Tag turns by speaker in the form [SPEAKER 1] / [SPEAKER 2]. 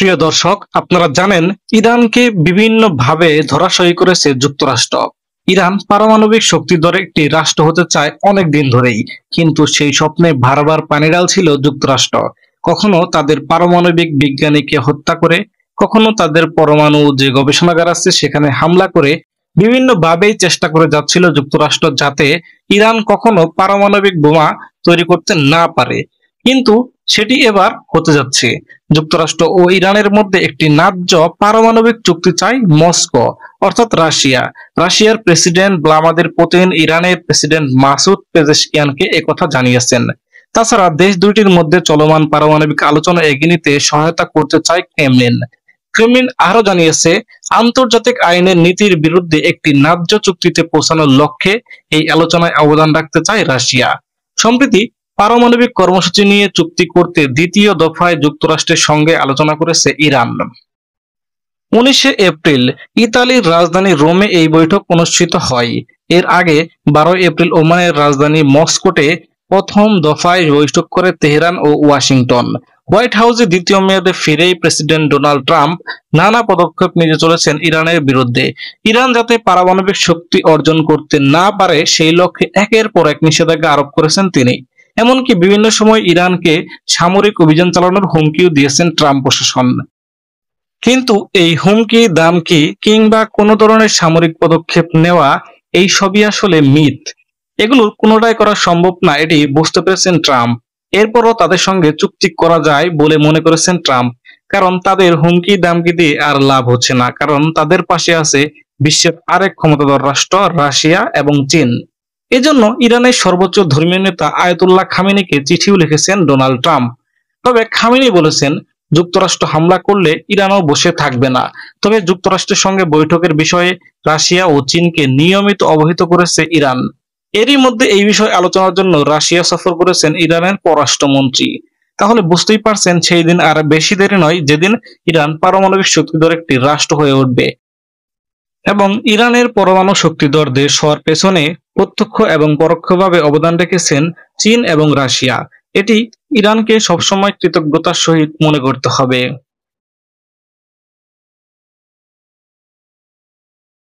[SPEAKER 1] প্রিয় দর্শক, আপনারা জানেন ইরানকে বিভিন্নভাবে ধরাশায়ী করেছে যুক্তরাষ্ট্র। ইরান পারমাণবিক শক্তিধর একটি রাষ্ট্র হতে চায় অনেক দিন ধরেই, কিন্তু সেই স্বপ্নে বারবার পানি ঢালছিল যুক্তরাষ্ট্র। কখনো তাদের পারমাণবিক বিজ্ঞানীকে হত্যা করে, কখনো তাদের পরমাণু যে গবেষণাগার আছে সেখানে হামলা করে বিভিন্নভাবেই চেষ্টা করে যাচ্ছিল যুক্তরাষ্ট্র, যাতে ইরান কখনো পারমাণবিক বোমা তৈরি করতে না পারে। কিন্তু সেটি এবার হতে যাচ্ছে। যুক্তরাষ্ট্র ও ইরানের মধ্যে একটি ন্যায্য পারমাণবিক চুক্তি চায় মস্কো, অর্থাৎ রাশিয়া। রাশিয়ার প্রেসিডেন্ট ভ্লাদিমির পুতিন ইরানের প্রেসিডেন্ট মাসুদ পেজেশকিয়ানকে একথা জানিয়েছেন। তাছাড়া দেশ দুইটির মধ্যে চলমান পারমাণবিক আলোচনা এগিয়ে নিতে সহায়তা করতে চায় ক্রেমলিন। ক্রেমলিন আরো জানিয়েছে, আন্তর্জাতিক আইনের নীতির বিরুদ্ধে একটি ন্যায্য চুক্তিতে পৌঁছানোর লক্ষ্যে এই আলোচনায় অবদান রাখতে চায় রাশিয়া। সম্প্রতি পারমাণবিক কর্মসূচি নিয়ে চুক্তি করতে দ্বিতীয় দফায় যুক্তরাষ্ট্রের সঙ্গে আলোচনা করেছে ইরান। 19 এপ্রিল ইতালির রাজধানী রোমে এই বৈঠক অনুষ্ঠিত হয়। এর আগে 12 এপ্রিল ওমানের রাজধানী মস্কোতে প্রথম দফায় বৈঠক করে তেহরান ও ওয়াশিংটন। হোয়াইট হাউসে দ্বিতীয় মেয়াদে ফিরেই প্রেসিডেন্ট ডোনাল্ড ট্রাম্প নানা পদক্ষেপ নিতে চলেছেন ইরানের বিরুদ্ধে। ইরান যাতে পারমাণবিক শক্তি অর্জন করতে না পারে সেই লক্ষ্যে একের পর এক নিষেধাজ্ঞা আরোপ করেছেন তিনি। এমনকি বিভিন্ন সময় ইরানকে সামরিক অভিযান চালানোর হুমকিও দিয়েছেন ট্রাম্প প্রশাসন। কিন্তু এই হুমকি, দামকি কিংবা কোনো ধরনের সামরিক পদক্ষেপ নেওয়া, এই সবই আসলে মিথ। এগুলোর কোনোটাই করা সম্ভব না, এটি বুঝতে পেরেছেন ট্রাম্প। এরপরও তাদের সঙ্গে চুক্তি করা যায় বলে মনে করেছেন ট্রাম্প, কারণ তাদের হুমকি দামকি দিয়ে আর লাভ হচ্ছে না, কারণ তাদের পাশে আছে বিশ্বের আরেক ক্ষমতাধর রাষ্ট্র রাশিয়া এবং চীন। এজন্য ইরানের সর্বোচ্চ ধর্মীয় নেতা আয়াতুল্লাহ খামেনিকে চিঠিও লিখেছেন ডোনাল্ড ট্রাম্প। তবে খামেনি বলেছেন, যুক্তরাষ্ট্র হামলা করলে ইরানও বসে থাকবে না। তবে যুক্তরাষ্ট্রের সঙ্গে বৈঠকের বিষয়ে রাশিয়া ও চীনকে নিয়মিত অবহিত করেছে ইরান। এরই মধ্যে এই বিষয়ে আলোচনার জন্য রাশিয়া সফর করেছেন ইরানের পররাষ্ট্রমন্ত্রী। তাহলে বুঝতেই পারছেন, সেই দিন আর বেশি দেরি নয় যেদিন ইরান পারমাণবিক শক্তিধর একটি রাষ্ট্র হয়ে উঠবে। এবং ইরানের পরমাণু শক্তিধর দেশ হওয়ার পেছনে প্রত্যক্ষ এবং পরোক্ষভাবে অবদান রেখেছেন চীন এবং রাশিয়া। এটি ইরানকে সবসময় কৃতজ্ঞতার সহিত মনে করতে হবে।